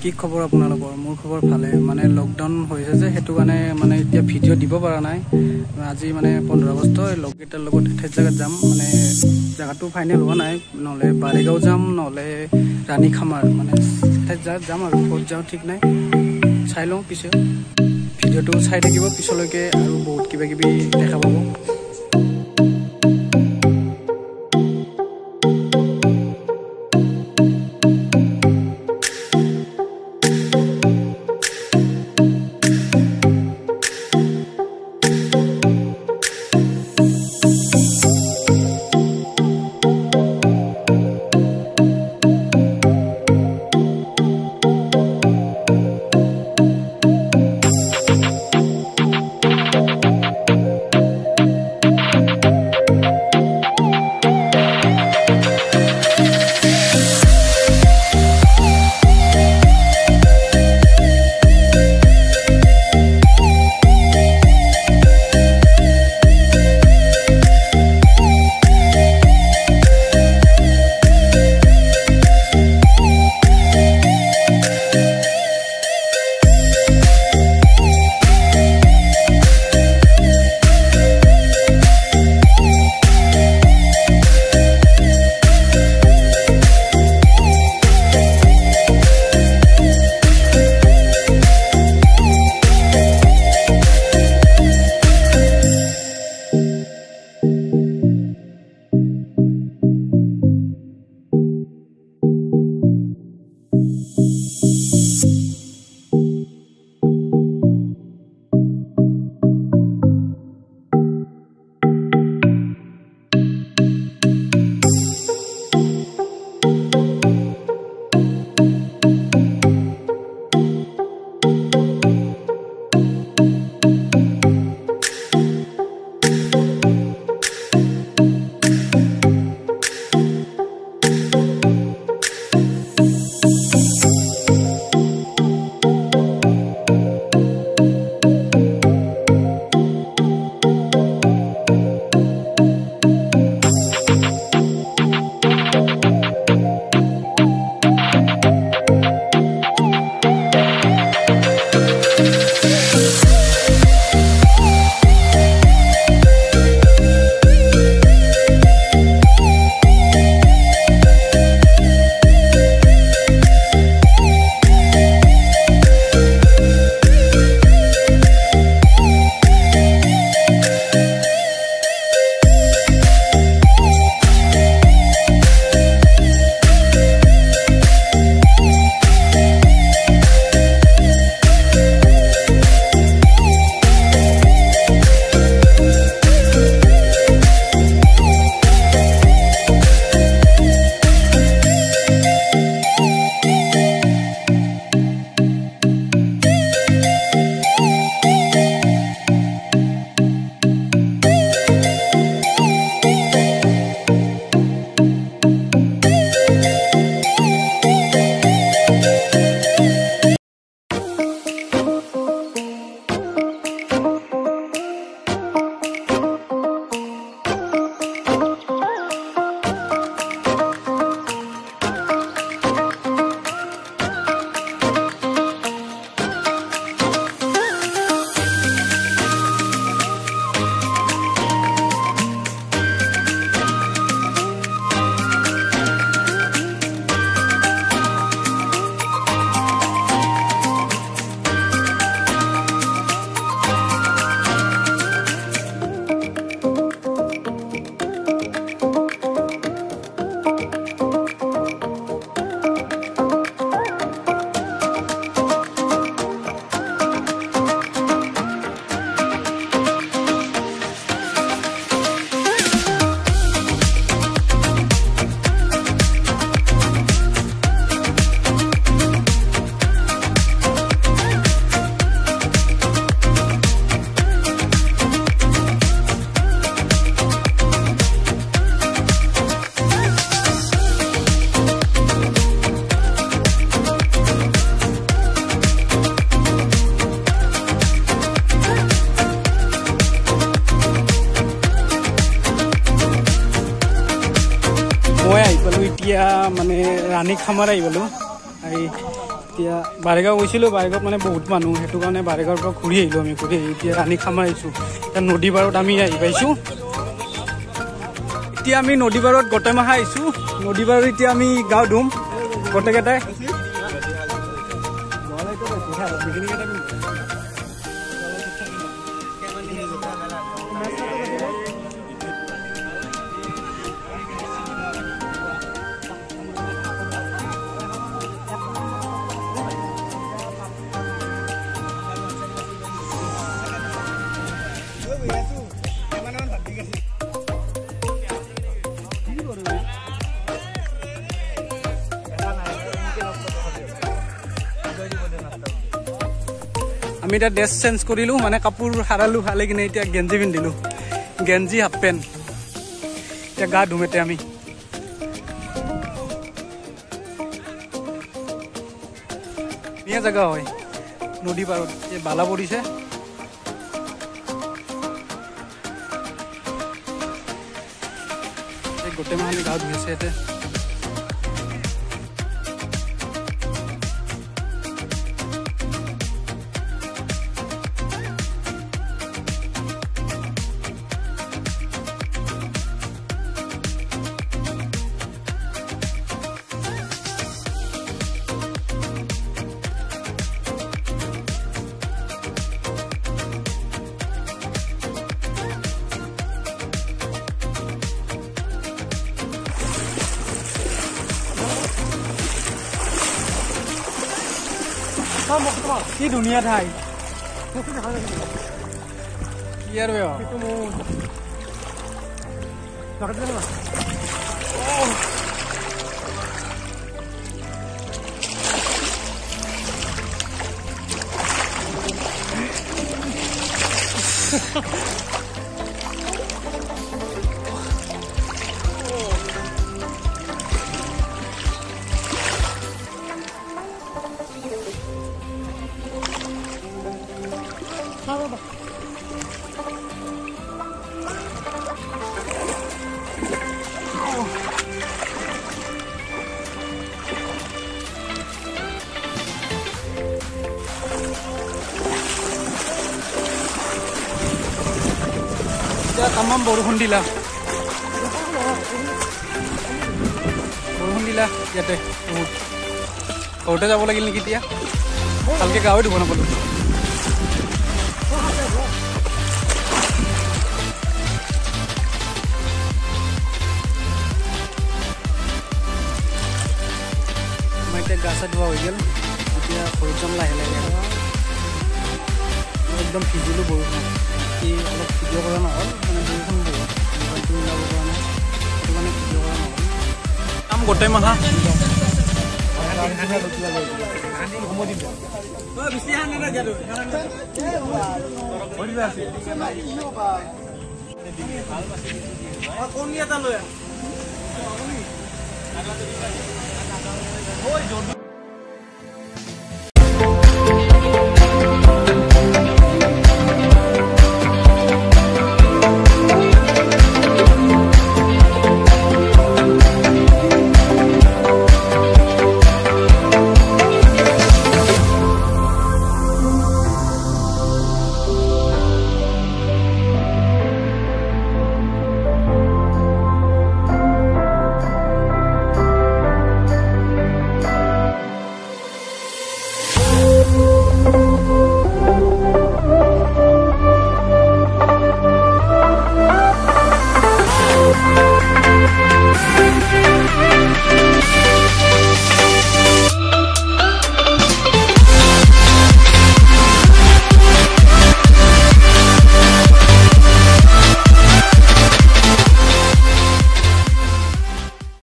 কি খবৰ আপোনালোকৰ? মোৰ খবৰ ভালে। মানে লকডাউন হৈছে যে সেইটো কাৰণে মানে এতিয়া ভিডিঅ' দিব পৰা নাই। আজি মানে 15 আগষ্ট লগকেইটাৰ লগত এঠাইত জেগাত যাম। মানে জেগাটো ফাইনেল হোৱা নাই, নহ'লে বাৰেগাঁও যাম, নহ'লে ৰাণী খামাৰ, মানে এঠাইত যাম আৰু ক'ত যাওঁ ঠিক নাই। চাই লওঁ, পিছে ভিডিঅ'টো চাই থাকিব, পিছলৈকে আৰু বহুত কিবা কিবি দেখা পাব। মই আহি পালোঁ এতিয়া মানে ৰাণী খামাৰ আহি পালোঁ। এতিয়া বাৰেগাঁও গৈছিলোঁ, বাৰেগাঁৱত মানে বহুত মানুহ, সেইটো কাৰণে বাৰেগাঁৱৰ পৰা ঘূৰি আহিলোঁ আমি। ঘূৰি আহি এতিয়া ৰাণী খামাৰ আহিছোঁ। এতিয়া নদী পাৰত আমি আহি পাইছোঁ। এতিয়া আমি নদী পাৰত গোটেই মাহা আহিছোঁ। নদী পাৰত এতিয়া আমি গা ধুম গোটেইকেইটাই। আমি এতিয়া ড্ৰেছ চেঞ্জ কৰিলোঁ, মানে কাপোৰ সাৰালোঁ, সাৰি কিনে এতিয়া গেঞ্জি পিন্ধিলোঁ, গেঞ্জি হাফ পেণ্ট। এতিয়া গা ধুম এতিয়া আমি। ধুনীয়া জেগা হয় নদী পাৰত, এই বালা পৰিছে। এই গোটেই মাহ গা ধুই আছে ইয়াতে। কি ধুনীয়া ঠাই, কি আৰু তামাম বৰষুণ দিলা ইয়াতে বহুত। ঘৰতে যাব লাগিল নেকি এতিয়া, ভালকৈ গাঁৱে ধুব নাপালোঁ। মই এতিয়া গা চা ধোৱা হৈ গ'ল, এতিয়া ঘৰত যাম লাহে লাহে। একদম ভিজিলোঁ বৰষুণ, অলপ ভিডিঅ' কৰা নহ'ল, মানে বৰষুণ বহুত, মোবাইলটো মিলাব পৰা নাই, সেইটো কাৰণে ভিডিঅ' কৰা নহ'ল। কাম গোটেই মাহা